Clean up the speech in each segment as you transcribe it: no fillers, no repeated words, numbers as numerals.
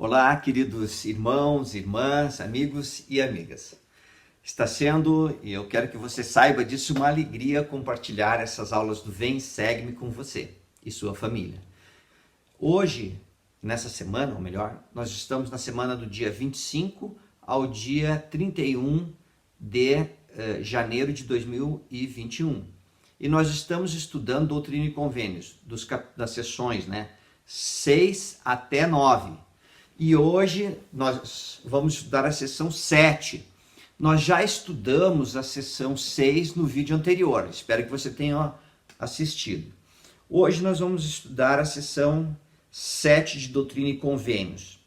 Olá, queridos irmãos, irmãs, amigos e amigas. Está sendo, e eu quero que você saiba disso, uma alegria compartilhar essas aulas do Vem e Segue-me com você e sua família. Hoje, nessa semana, ou melhor, nós estamos na semana do dia 25 ao dia 31 de janeiro de 2021. E nós estamos estudando Doutrina e Convênios, das sessões 6 até 9. E hoje nós vamos estudar a sessão 7. Nós já estudamos a sessão 6 no vídeo anterior. Espero que você tenha assistido. Hoje nós vamos estudar a sessão 7 de Doutrina e Convênios.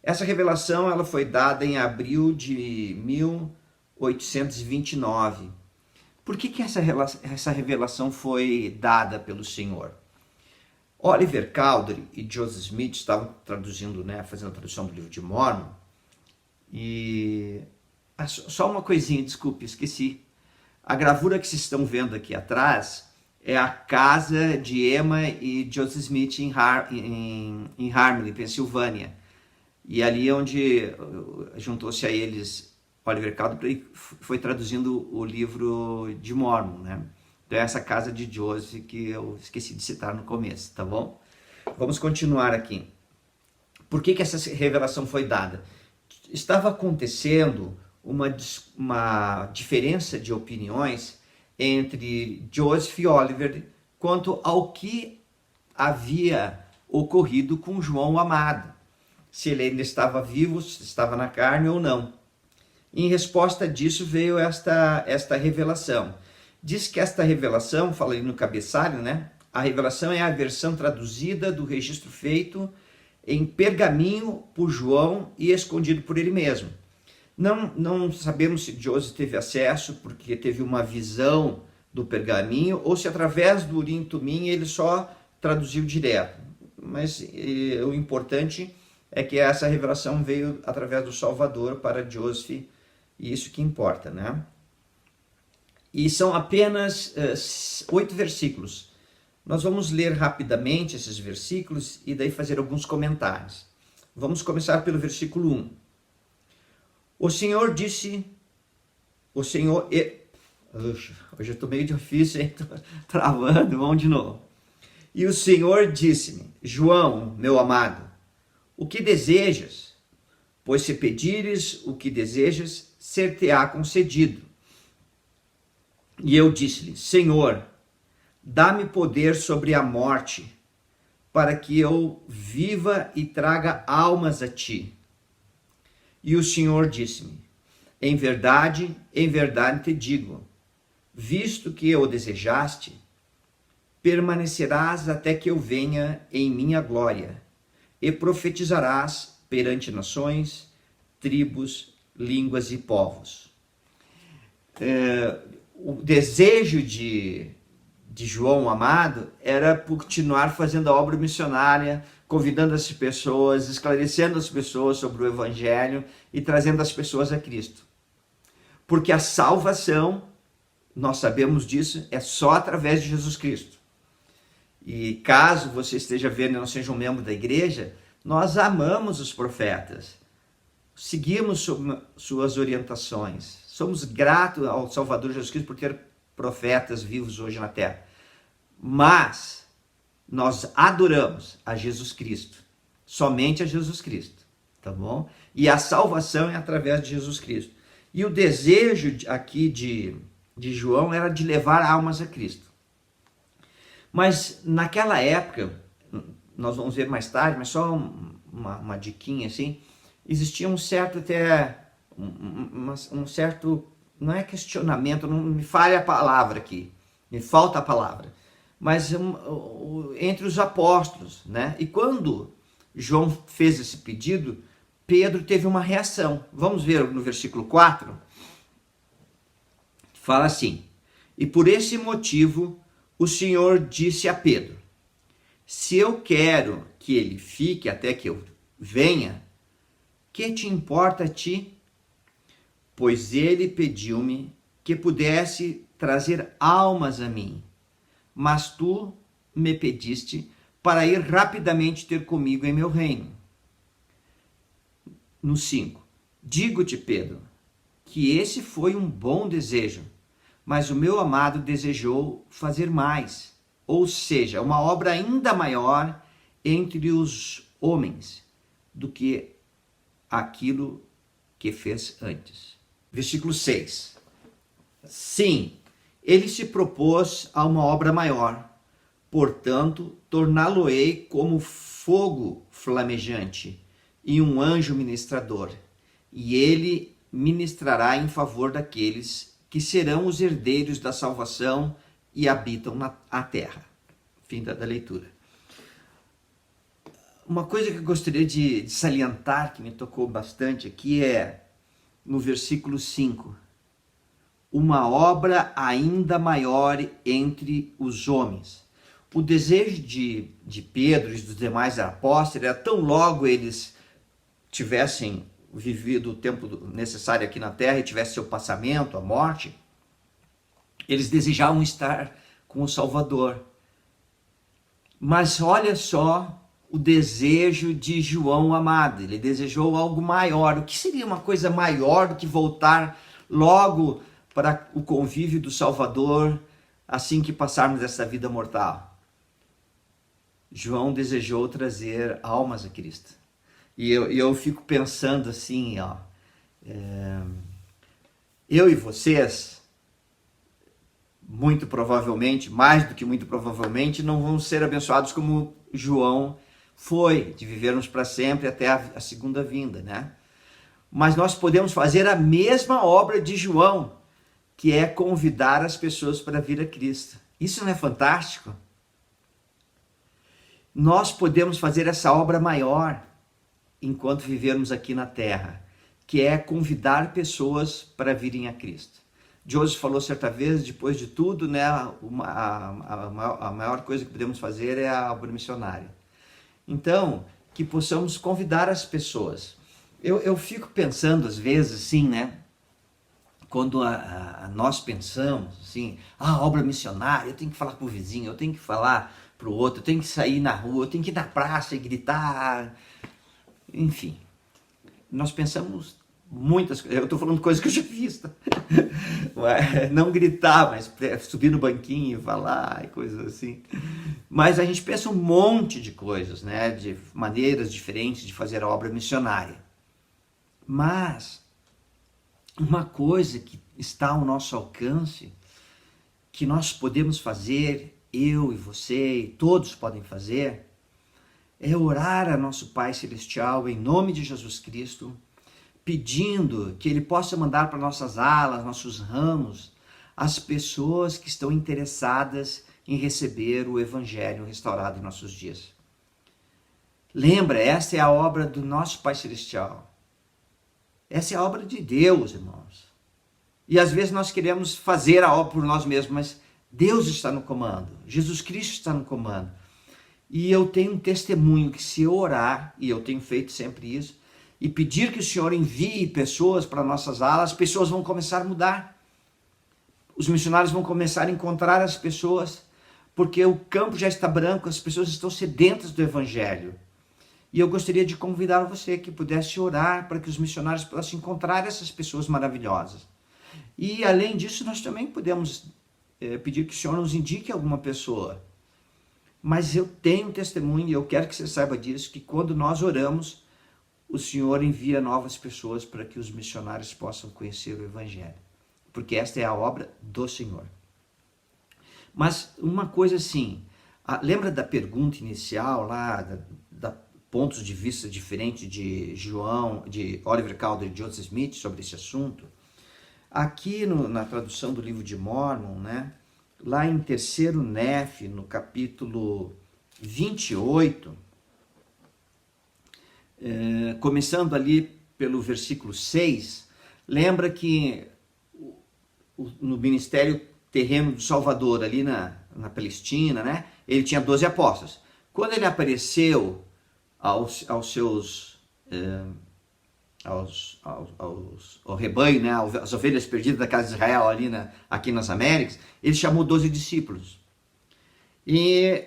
Essa revelação ela foi dada em abril de 1829. Por que essa revelação foi dada pelo Senhor? Oliver Cowdery e Joseph Smith estavam traduzindo, fazendo a tradução do livro de Mórmon. E só uma coisinha, desculpe, esqueci. A gravura que vocês estão vendo aqui atrás é a casa de Emma e Joseph Smith em Harmony, Pensilvânia. E ali onde juntou-se a eles Oliver Cowdery foi traduzindo o livro de Mórmon, Então é essa casa de Joseph que eu esqueci de citar no começo, tá bom? Vamos continuar aqui. Por que essa revelação foi dada? Estava acontecendo uma diferença de opiniões entre Joseph e Oliver quanto ao que havia ocorrido com João Amado. Se ele ainda estava vivo, se estava na carne ou não. Em resposta disso veio esta revelação. Diz que esta revelação, fala ali no cabeçalho, A revelação é a versão traduzida do registro feito em pergaminho por João e escondido por ele mesmo. Não sabemos se Joseph teve acesso porque teve uma visão do pergaminho ou se através do Urim Tumim ele só traduziu direto. Mas o importante é que essa revelação veio através do Salvador para Joseph e isso que importa, E são apenas 8 versículos. Nós vamos ler rapidamente esses versículos e daí fazer alguns comentários. Vamos começar pelo versículo 1. O Senhor disse... Hoje eu estou meio difícil, hein? Tô travando, vamos de novo. E o Senhor disse-me, João, meu amado, o que desejas? Pois se pedires o que desejas, ser-te-á concedido. E eu disse-lhe, Senhor, dá-me poder sobre a morte, para que eu viva e traga almas a ti. E o Senhor disse-me, em verdade te digo, visto que o desejaste, permanecerás até que eu venha em minha glória, e profetizarás perante nações, tribos, línguas e povos. O desejo de João Amado era continuar fazendo a obra missionária, convidando as pessoas, esclarecendo as pessoas sobre o Evangelho e trazendo as pessoas a Cristo. Porque a salvação, nós sabemos disso, é só através de Jesus Cristo. E caso você esteja vendo e não seja um membro da igreja, nós amamos os profetas, seguimos suas orientações, somos gratos ao Salvador Jesus Cristo por ter profetas vivos hoje na terra. Mas nós adoramos a Jesus Cristo, somente a Jesus Cristo, tá bom? E a salvação é através de Jesus Cristo. E o desejo aqui de João era de levar almas a Cristo. Mas naquela época, nós vamos ver mais tarde, mas só uma diquinha assim, existia um certo um certo, não é questionamento, não me falha a palavra aqui, me falta a palavra, mas entre os apóstolos, E quando João fez esse pedido, Pedro teve uma reação. Vamos ver no versículo 4, fala assim, e por esse motivo o Senhor disse a Pedro, se eu quero que ele fique até que eu venha, que te importa a ti? Pois ele pediu-me que pudesse trazer almas a mim, mas tu me pediste para ir rapidamente ter comigo em meu reino. no 5. Digo-te, Pedro, que esse foi um bom desejo, mas o meu amado desejou fazer mais, ou seja, uma obra ainda maior entre os homens do que aquilo que fez antes. Versículo 6. Sim, ele se propôs a uma obra maior, portanto, torná-lo-ei como fogo flamejante e um anjo ministrador, e ele ministrará em favor daqueles que serão os herdeiros da salvação e habitam na terra. Fim da leitura. Uma coisa que eu gostaria de salientar, que me tocou bastante aqui, é no versículo 5. Uma obra ainda maior entre os homens. O desejo de Pedro e dos demais apóstolos era tão logo eles tivessem vivido o tempo necessário aqui na terra e tivessem seu passamento, a morte, eles desejavam estar com o Salvador. Mas olha só o desejo de João amado, ele desejou algo maior. O que seria uma coisa maior do que voltar logo para o convívio do Salvador assim que passarmos essa vida mortal? João desejou trazer almas a Cristo. E eu fico pensando assim, ó, eu e vocês, muito provavelmente, mais do que muito provavelmente, não vamos ser abençoados como João foi, de vivermos para sempre até a segunda vinda, né? Mas nós podemos fazer a mesma obra de João, que é convidar as pessoas para vir a Cristo. Isso não é fantástico? Nós podemos fazer essa obra maior enquanto vivermos aqui na terra, que é convidar pessoas para virem a Cristo. Joseph falou certa vez, depois de tudo, né, a maior coisa que podemos fazer é a obra missionária. Então, que possamos convidar as pessoas. Eu fico pensando às vezes assim, né, quando nós pensamos assim, obra missionária, eu tenho que falar para o vizinho, eu tenho que falar para o outro, eu tenho que sair na rua, eu tenho que ir na praça e gritar, enfim. Nós pensamos muitas coisas, eu estou falando coisas que eu já fiz, tá? Não gritar, mas subir no banquinho e falar e coisas assim. Mas a gente pensa um monte de coisas, né? De maneiras diferentes de fazer a obra missionária. Mas uma coisa que está ao nosso alcance, que nós podemos fazer, eu e você, e todos podem fazer, é orar a nosso Pai Celestial em nome de Jesus Cristo, pedindo que Ele possa mandar para nossas alas, nossos ramos, as pessoas que estão interessadas em receber o Evangelho restaurado em nossos dias. Lembra, essa é a obra do nosso Pai Celestial. Essa é a obra de Deus, irmãos. E às vezes nós queremos fazer a obra por nós mesmos, mas Deus está no comando, Jesus Cristo está no comando. E eu tenho um testemunho que se eu orar, e eu tenho feito sempre isso, e pedir que o Senhor envie pessoas para nossas alas, as pessoas vão começar a mudar. Os missionários vão começar a encontrar as pessoas, porque o campo já está branco, as pessoas estão sedentas do Evangelho. E eu gostaria de convidar você que pudesse orar para que os missionários possam encontrar essas pessoas maravilhosas. E além disso, nós também podemos pedir que o Senhor nos indique alguma pessoa. Mas eu tenho um testemunho e eu quero que você saiba disso, que quando nós oramos, o Senhor envia novas pessoas para que os missionários possam conhecer o Evangelho. Porque esta é a obra do Senhor. Mas uma coisa assim, lembra da pergunta inicial lá, da pontos de vista diferentes de Oliver Cowdery e Joseph Smith sobre esse assunto? Aqui na tradução do livro de Mormon, né, lá em 3º Nefe, no capítulo 28, começando ali pelo versículo 6, lembra que no ministério terreno do Salvador, ali na Palestina, né, ele tinha 12 apóstolos. Quando ele apareceu ao rebanho, né, as ovelhas perdidas da casa de Israel aqui nas Américas, ele chamou 12 discípulos. E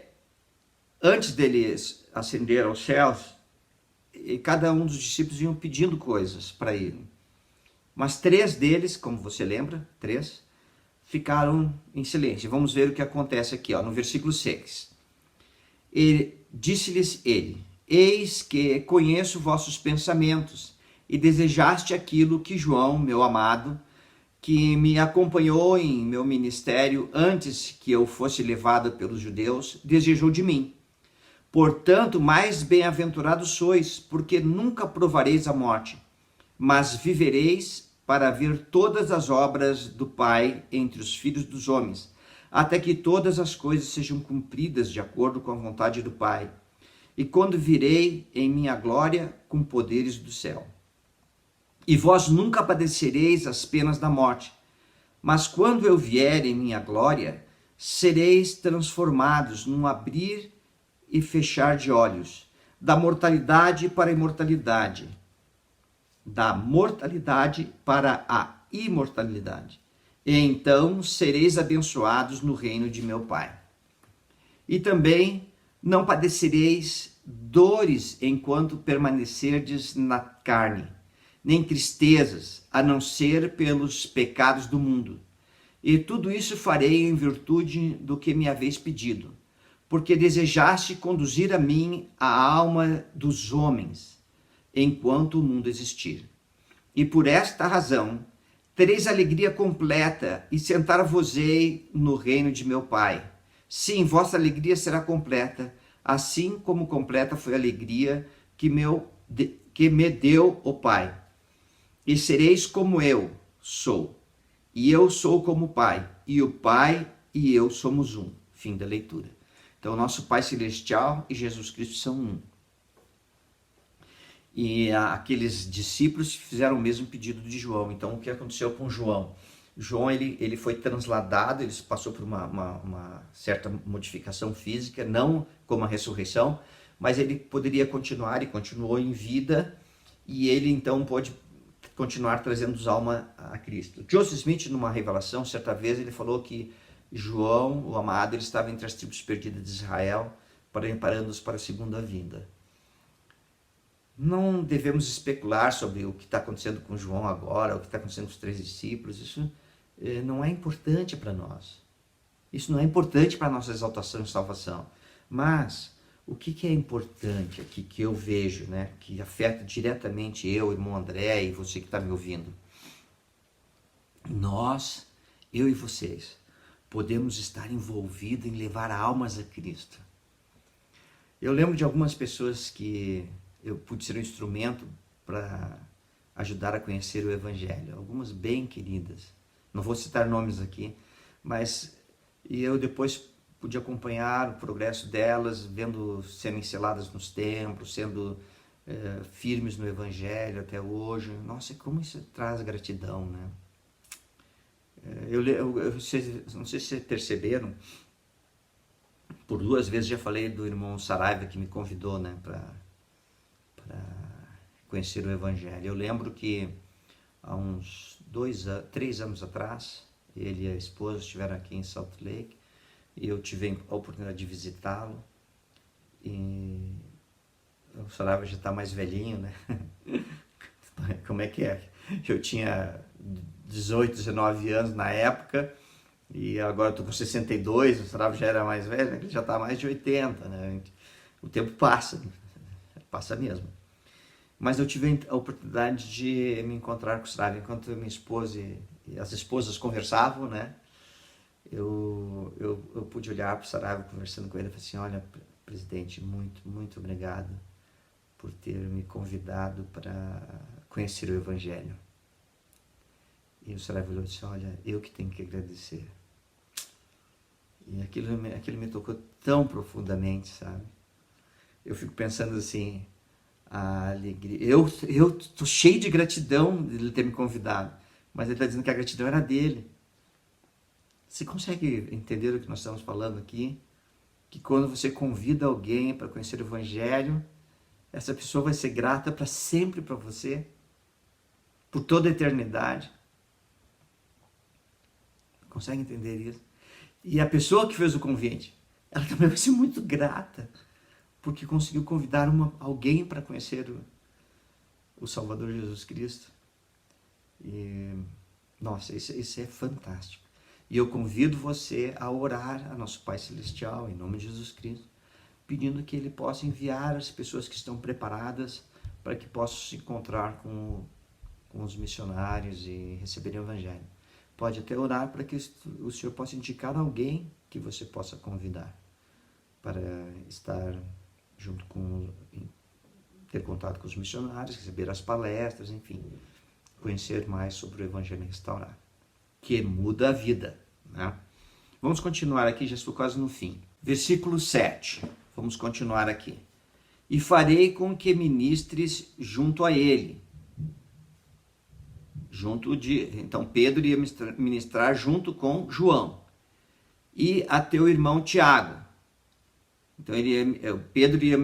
antes dele ascender aos céus, e cada um dos discípulos iam pedindo coisas para ele. Mas 3 deles, como você lembra, 3, ficaram em silêncio. Vamos ver o que acontece aqui, no versículo 6. Disse-lhes ele: eis que conheço vossos pensamentos, e desejaste aquilo que João, meu amado, que me acompanhou em meu ministério antes que eu fosse levado pelos judeus, desejou de mim. Portanto, mais bem-aventurados sois, porque nunca provareis a morte, mas vivereis para ver todas as obras do Pai entre os filhos dos homens, até que todas as coisas sejam cumpridas de acordo com a vontade do Pai. E quando virei em minha glória com poderes do céu. E vós nunca padecereis as penas da morte, mas quando eu vier em minha glória, sereis transformados num abrir e fechar de olhos, da mortalidade para a imortalidade, da mortalidade para a imortalidade. E então sereis abençoados no reino de meu Pai. E também não padecereis dores enquanto permanecerdes na carne, nem tristezas, a não ser pelos pecados do mundo. E tudo isso farei em virtude do que me haveis pedido, porque desejaste conduzir a mim a alma dos homens, enquanto o mundo existir. E por esta razão, tereis alegria completa e sentar-vos-ei no reino de meu Pai. Sim, vossa alegria será completa, assim como completa foi a alegria que me deu o Pai. E sereis como eu sou, e eu sou como o Pai, e o Pai e eu somos um. Fim da leitura. Então, nosso Pai Celestial e Jesus Cristo são um. E aqueles discípulos fizeram o mesmo pedido de João. Então, o que aconteceu com João? João, ele foi transladado, ele passou por uma certa modificação física, não como a ressurreição, mas ele poderia continuar e continuou em vida, e ele então pôde continuar trazendo os almas a Cristo. Joseph Smith, numa revelação, certa vez, ele falou que João, o amado, ele estava entre as tribos perdidas de Israel, preparando-os para a segunda vinda. Não devemos especular sobre o que está acontecendo com João agora, o que está acontecendo com os 3 discípulos. Isso não é importante para nós. Isso não é importante para a nossa exaltação e salvação. Mas o que é importante aqui, que eu vejo, né, que afeta diretamente eu, irmão André, e você que está me ouvindo? Nós, eu e vocês, podemos estar envolvidos em levar almas a Cristo. Eu lembro de algumas pessoas que eu pude ser um instrumento para ajudar a conhecer o Evangelho. Algumas bem queridas. Não vou citar nomes aqui, mas eu depois pude acompanhar o progresso delas, vendo sendo seladas nos templos, sendo firmes no Evangelho até hoje. Nossa, como isso traz gratidão, né? Eu não sei se vocês perceberam, por 2 vezes já falei do irmão Saraiva que me convidou, né, para conhecer o Evangelho. Eu lembro que há uns 3 anos atrás, ele e a esposa estiveram aqui em Salt Lake, e eu tive a oportunidade de visitá-lo, e o Saraiva já está mais velhinho, né? Como é que é? Eu tinha 18, 19 anos na época, e agora estou com 62, o Saraiva já era mais velho, ele já está mais de 80, né? O tempo passa mesmo. Mas eu tive a oportunidade de me encontrar com o Saraiva, enquanto minha esposa e as esposas conversavam, né? Eu pude olhar para o Saraiva conversando com ele e falei assim: olha, presidente, muito, muito obrigado por ter me convidado para conhecer o Evangelho. E o Saraiva olhou e disse: olha, eu que tenho que agradecer. E aquilo me tocou tão profundamente, sabe? Eu fico pensando assim, a alegria. Eu tô cheio de gratidão de ele ter me convidado, mas ele está dizendo que a gratidão era dele. Você consegue entender o que nós estamos falando aqui? Que quando você convida alguém para conhecer o Evangelho, essa pessoa vai ser grata para sempre para você, por toda a eternidade. Consegue entender isso? E a pessoa que fez o convite, ela também vai ser muito grata porque conseguiu convidar alguém para conhecer o Salvador Jesus Cristo. E, nossa, isso é fantástico. E eu convido você a orar a nosso Pai Celestial, em nome de Jesus Cristo, pedindo que Ele possa enviar as pessoas que estão preparadas para que possam se encontrar com os missionários e receberem o Evangelho. Pode até orar para que o Senhor possa indicar alguém que você possa convidar para estar junto com, ter contato com os missionários, receber as palestras, enfim, conhecer mais sobre o Evangelho restaurado, que muda a vida, né? Vamos continuar aqui, já estou quase no fim. Versículo 7, vamos continuar aqui. E farei com que ministres junto a ele. Então Pedro ia ministrar junto com João. E a teu irmão Tiago. Então Pedro ia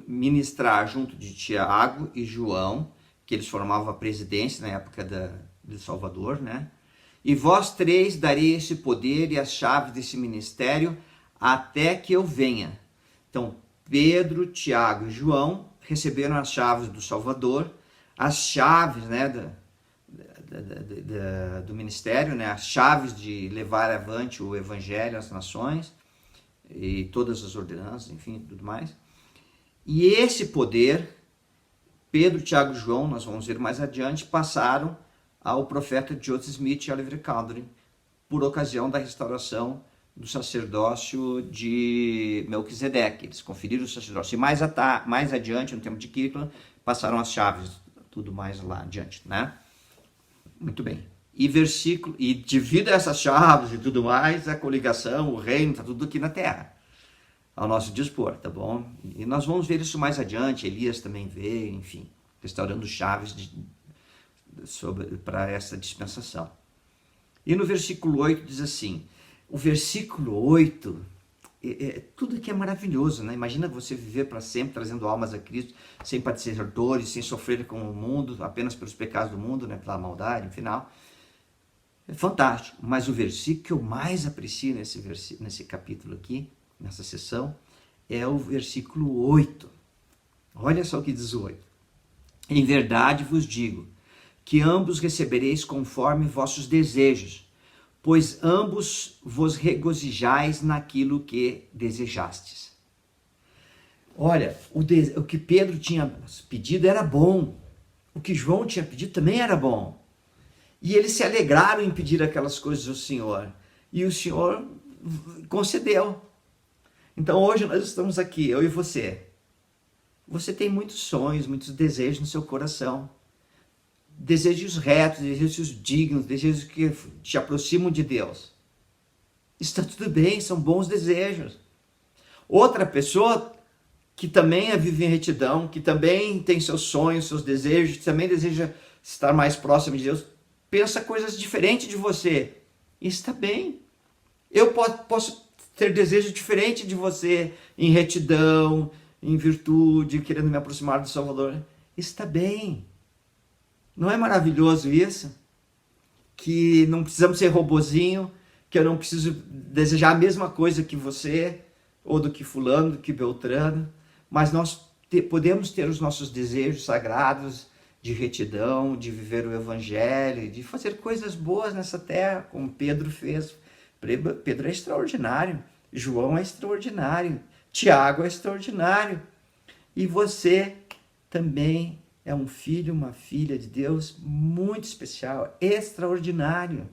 ministrar junto de Tiago e João, que eles formavam a presidência na época de Salvador, né? E vós três darei esse poder e as chaves desse ministério até que eu venha. Então, Pedro, Tiago e João receberam as chaves do Salvador, as chaves, né, do ministério, né, as chaves de levar avante o Evangelho às nações e todas as ordenanças, enfim, tudo mais. E esse poder, Pedro, Tiago e João, nós vamos ver mais adiante, passaram ao profeta Joseph Smith e Oliver Cowdery por ocasião da restauração do sacerdócio de Melquisedeque. Eles conferiram o sacerdócio. E mais adiante, no tempo de Kirtland, passaram as chaves, tudo mais lá adiante, né? Muito bem. E devido a essas chaves e tudo mais, a coligação, o reino, está tudo aqui na terra, ao nosso dispor, tá bom? E nós vamos ver isso mais adiante. Elias também veio, enfim, restaurando chaves para essa dispensação. E no versículo 8 diz assim, o versículo 8, tudo aqui é maravilhoso, né? Imagina você viver para sempre trazendo almas a Cristo, sem padecer dores, sem sofrer com o mundo, apenas pelos pecados do mundo, né? Pela maldade, afinal. É fantástico, mas o versículo que eu mais aprecio nesse capítulo aqui, nessa sessão, é o versículo 8. Olha só o que diz o 8. Em verdade vos digo, que ambos recebereis conforme vossos desejos, pois ambos vos regozijais naquilo que desejastes. Olha, o que Pedro tinha pedido era bom, o que João tinha pedido também era bom. E eles se alegraram em pedir aquelas coisas ao Senhor, e o Senhor concedeu. Então hoje nós estamos aqui, eu e você. Você tem muitos sonhos, muitos desejos no seu coração. Desejos retos, desejos dignos, desejos que te aproximam de Deus. Está tudo bem, são bons desejos. Outra pessoa que também vive em retidão, que também tem seus sonhos, seus desejos, que também deseja estar mais próximo de Deus, pensa coisas diferentes de você. Está bem. Eu posso ter desejo diferente de você em retidão, em virtude, querendo me aproximar do Salvador. Está bem. Não é maravilhoso isso? Que não precisamos ser robozinho, que eu não preciso desejar a mesma coisa que você, ou do que fulano, do que Beltrano, mas nós podemos ter os nossos desejos sagrados de retidão, de viver o Evangelho, de fazer coisas boas nessa terra, como Pedro fez. Pedro é extraordinário, João é extraordinário, Tiago é extraordinário, e você também é um filho, uma filha de Deus muito especial, extraordinário.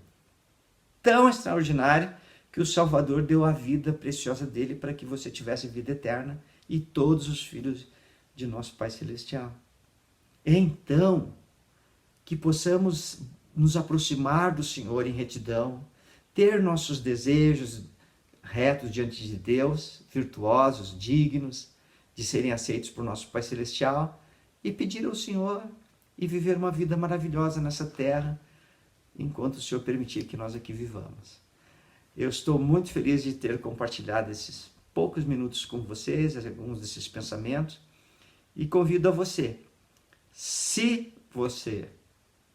Tão extraordinário que o Salvador deu a vida preciosa dele para que você tivesse vida eterna e todos os filhos de nosso Pai Celestial. Então, que possamos nos aproximar do Senhor em retidão, ter nossos desejos retos diante de Deus, virtuosos, dignos, de serem aceitos por nosso Pai Celestial, e pedir ao Senhor e viver uma vida maravilhosa nessa terra, enquanto o Senhor permitir que nós aqui vivamos. Eu estou muito feliz de ter compartilhado esses poucos minutos com vocês, alguns desses pensamentos, e convido a você, se você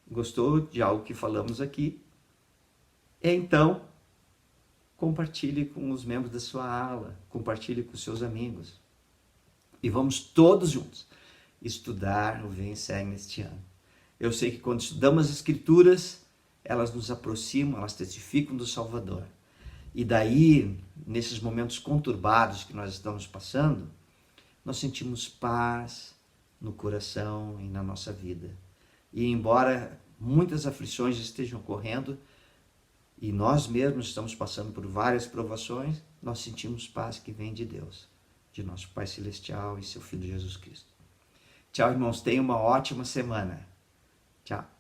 gostou de algo que falamos aqui, então compartilhe com os membros da sua ala, compartilhe com seus amigos. E vamos todos juntos estudar o Vem e Segue neste ano. Eu sei que quando estudamos as Escrituras, elas nos aproximam, elas testificam do Salvador. E daí, nesses momentos conturbados que nós estamos passando, nós sentimos paz no coração e na nossa vida. E embora muitas aflições estejam ocorrendo, e nós mesmos estamos passando por várias provações, nós sentimos paz que vem de Deus, de nosso Pai Celestial e seu Filho Jesus Cristo. Tchau, irmãos. Tenham uma ótima semana. Tchau.